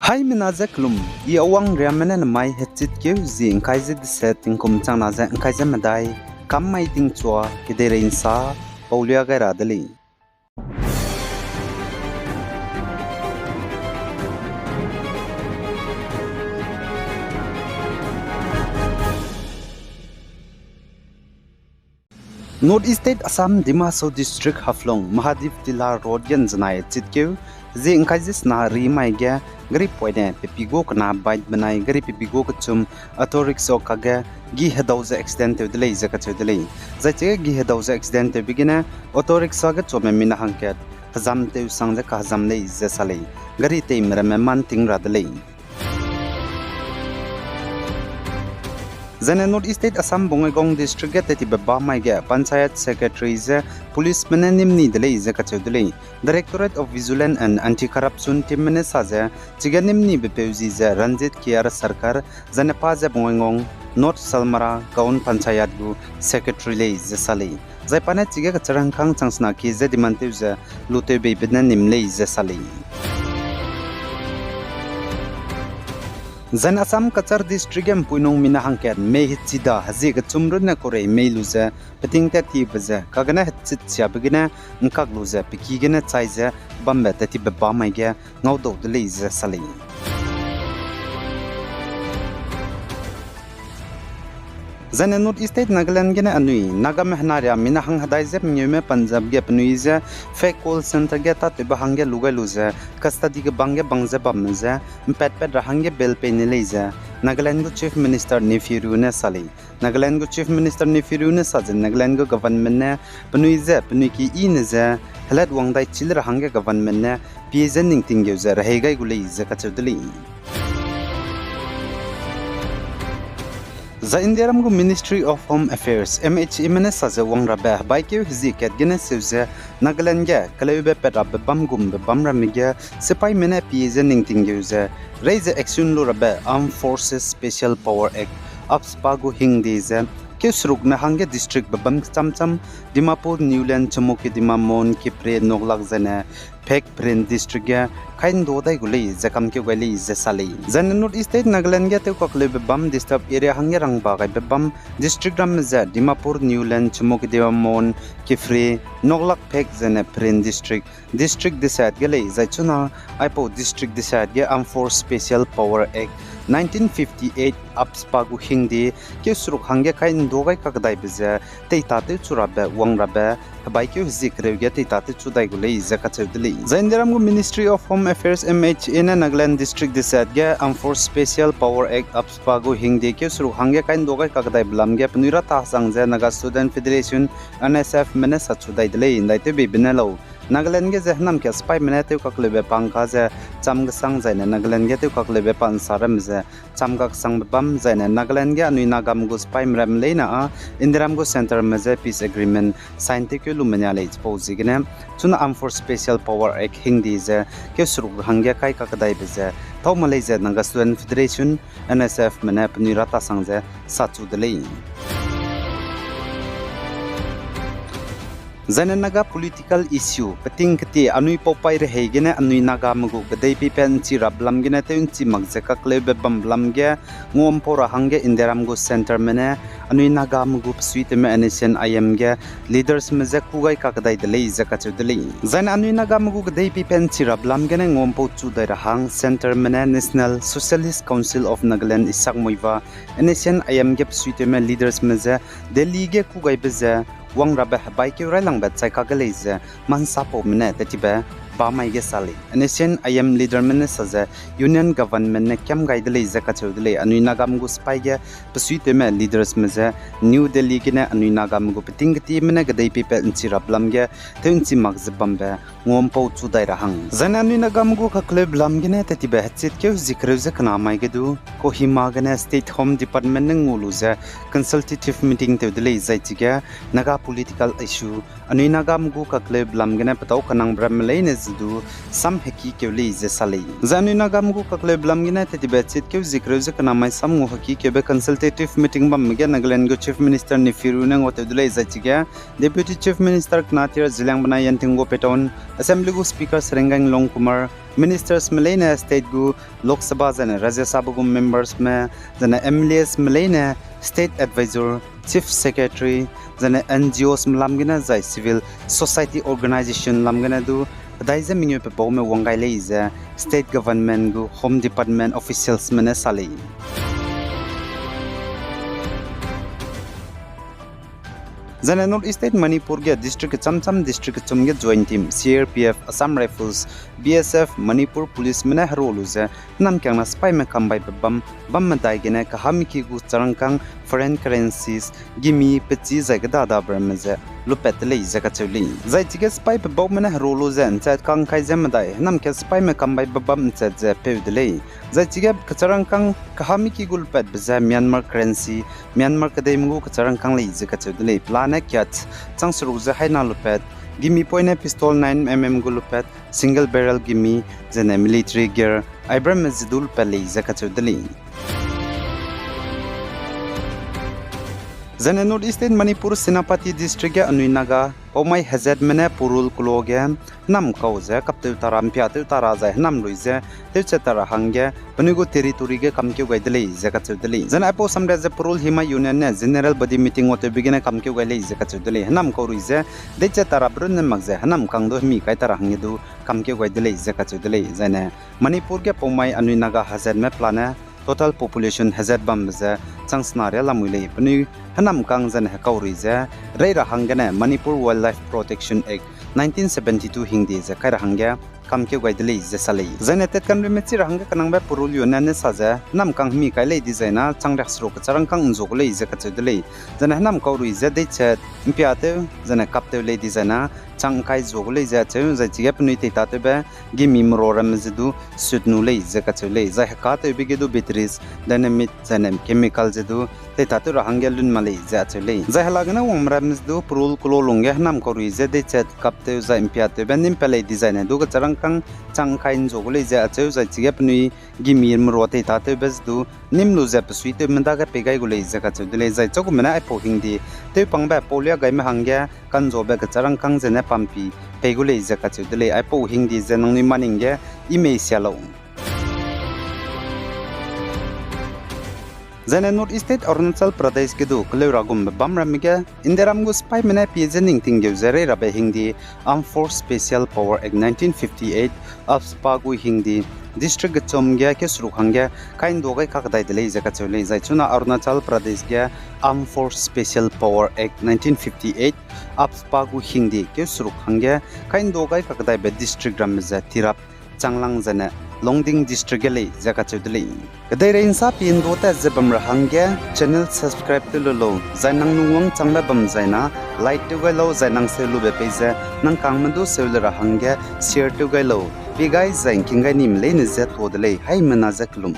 Hai minazaklum I awang riamana na mai hetit keu zi ingkai zi diset ingkum chang na za ingkai za madai kam mai ting chua kidere insa paulia ga radali North East State Assam Dimaso District Haflong Mahadip Tila Road yan zanai chitkeu zi ingkai zi na ri mai ga gari poine pipigo kana bite banai gari pipigo kachum atorik so kaga gi hedauza extend te delay zaka te delay zache gi hedauza extend te bigina atorik so ga chome mina hangket hazam te sangja ka hazam le ze sale gari te mera man ting ra delay Zane North East State Assam Bongaigaon District get teti baba mai ga Panchayat Secretary ze Police menanimni delay ze kache delay Directorate of Vigilance and Anti-Corruption team mene saze chiganimni bepeuzi ze Ranjit Kiar Sarkar zane pa ze Bongaigaon North Salmara Gaon Panchayat gu Secretary le ze sale zai pane chiga ka charangkhang changsna ki ze dimante ze lute be benanim le ze sale Zan Assam Kachar District em puinong minahangket me hitchida hazi ka chumrun na kore me luza peting ta ti baza kagana hitchit sia begina ngkak luza pikigena chaiza bamba ta ti ba mai ga ngaudo de leiza sali Zan North East State Nagaland gena anui Naga mehnaria minahang hadaizep nyume Punjab ge apnui za fake call center ge ta te bahangge lugai luza custody ge bangge bangza bamza pet rahange bel pe ne leiza Nagaland go Chief Minister Nefiru ne sali Nagaland go Chief Minister Nefiru ne sajin Nagaland go government ne pnui za pnui ki in za halat wangdai chil rahange government ne piezen ning ting ge za rahegai gulei za kachudli The Indiaram Ministry of Home Affairs MHE Menesa Wangrabe by Q Hiziket Guinness Nagalanga Kalebe Petrab Bamgum Bamramiga Sepai Mene Piezening Tinguza Raise Action Lurabe Armed Forces Special Power Act Upspago Hingdiza Kesrug Nahanga District Babam Chamcham Dimapur Newland Chamuki Dimamon Kipre Noglagzana Pek Print District Kain Dodai Guli Zakam Kgali Zesali Zan North East State Nagaland Gate Kokle Bam Disturb Area Hangerang Bagai Bam District Ramza Dimapur Newland Chamuki Dimamon Kifre Noglak Pek Zane Print District District Decide Gali Zaichuna Ipo District Decide Armed Force Special Power Act 1958 Upspagu Hindi Kesruk Hange Kain Dogai Kakadai Biza Teitate Churabe Wangrabe Baikyo Zikrevia Teitate Chudai Guli Zakatudli Zaindaram Ministry of Home Affairs MH in Nagaland District Decide Armed Force Special Power Act Upspagu Hindi Kesruk Hange Kain Dogai Kakadai Blamge Pnura Tahsangza Naga Student Federation NSF Menesa Chudai Delay in Daite Bibinelo Nagaland ge zehnam ke spy minute kaklebe pangka ze chamga sang zaina Nagaland ge te kaklebe pan saram ze chamga sang bam zaina Nagaland ge anui nagam go spy mram leina a indiram go center meze peace agreement sign te ke lumanya le expose gene chuna armed force special power act hindi ze ke suru hangya kai kakadai beze thaw malai ze Naga student federation NSF mena pnirata sang ze sachu delei Zana Naga political issue pating kati anui popai rehe gene anui Naga magu gadai pipen chi rablam gene te unchi magze ka klebe bamblam ge ngom pora hange indiram go center mene anui Naga magu suite me anation IM ge leaders meze kugai ka kadai delei zakachu delei Zana anui Naga magu gadai pipen chi rablam gene ngom po chu dai rahang center mene National Socialist Council of Nagaland isak moiwa anation IM ge suite me leaders meze Delhi ge kugai beze Wang Rabah Baiki Ralang Bat Saikagalese, Mansapo Mene, Tetibe, Bamai Gesali, Nation I am leader Menesaze, Union Government Kam Gaidele Zakatule, Anuinagamu Spige, Pursuit me leaders Meze, New Delhi Gine, Anuinagamu Petingati Menegade Pipe and Chirablamge, Tunsi Max Bambe, Wompo Chudairahang. Zananuinagamu Club Lamgine, Tetibe, Sitke, Zikruzakana Maigedu, Kohimagane State Home Department Nguluze, Consultative Meeting to delay Zaitiga, Naga political issue, Anuinagamu Club Lamgane Patau Kanang Bramlane zdu sam heki kewli ze salei zanu nagam gu kakle blam gina te tibet sit kew zikrew ze kana mai sam gu heki kebe consultative meeting bam ge Nagaland go chief minister ni firu nang ote dulai zachiga deputy chief minister knatir zilang bana yanting go peton assembly gu speaker Serengang Long Kumar ministers Malayna state gu Lok Sabha jana Rajya Sabha gu members me jana MLAs Malayna state advisor chief secretary jana NGOs lamgina jai civil society organization lamgana du daija mingyo pe bome wangai leiza state government gu home department officials mena salei Zana North State Manipur ge district chamcham district chumge joint team CRPF Assam Rifles BSF Manipur Police mena harolu ze nam kyang na spy me kambai bam madai gene ka hamiki gu charangkang foreign currencies gimi pechi zagda da bramze lupet lei zaka chuli zai chige spy pe bom mena harolu ze chat kang khai jam dai nam ke spy me kambai bam chat ze pewdlei zai chige charangkang ka hamiki gu lupet bza Myanmar currency Myanmar kadai mungu charangkang lei zaka chudlei plan kyat changsru ze haina lupet gimi poine pistol 9mm gulupet single barrel gimi zene military gear ibram zidul pali zakachudli zene North Eastern Manipur Senapati district anui Naga omai hazard mena purul kuloge nam kauze kaptu taram piatu taraza nam luize teche tara hangge panigo territory ge kamkyu gaidlei zakachudli zena apo samre ze purul hima union ne general body meeting ote bigene kamkyu gailei zakachudli nam ko ruize deche tara brun magze nam kangdo mi kai tara hangidu kamkyu gaidlei zakachudli zena Manipur ge pomai anui Naga hazard me plana total population hazard bamza changsnare lamulei pani hanam kangjan hakauriza reira hangane Manipur Wildlife Protection Act 1972 hindi za kaira hangya kamke gaidlei za salei zanetet kan remechi rahanga kanangba purul yonane saja nam kang mi kai lei designa changrak sro ka charang kang jog lei za kachudlei jana nam kauri za dei chat impiate jana kapte lei designa chang kai jog lei za chu za chigap nui te tate ba gi mimro ram zdu sudnu lei za kachulei za ka te bigedu batteries dynamic janem chemical zedu te tate rahanga lun malei za chulei za halagna umram zdu purul kulo lungge nam kauri za dei chat kapte za impiate ba nim pelei designa du ka charang kang chang kain jogule ja acheu za chigap nui gi mir rote ta te bezdu nimlu za psuite menda ga pegai gule za ka chudle za chogu mena ai pohing di te pangba polia gai ma hangya kan jo ba ka charang kang jene pampi pegule za ka chudle ai pohing di za nang ni maningge ime sialo Zana North State Arunachal Pradesh ke du kleuragum bamramiga inderamgu spy mena pijening tingeu zare rabe hingdi Armed Force Special Power Act 1958 of spagu hingdi district chomgya ke surukhangya kain dogai kakdai delei jaka chole zai chuna Arunachal Pradesh ge Armed Force Special Power Act 1958 of spagu hingdi ke surukhangya kain dogai kakdai be district ramza tirap changlang jana Longding district gele jaka chudli kadai rein sa pin do ta zebam rahangya channel subscribe to lo zainang nuwang changla bam zaina like to ga lo zainang se lu be page nang kangmandu se lu rahangya share to ga lo bi guys zain kinga nim le ne zat odle hai mana zaklum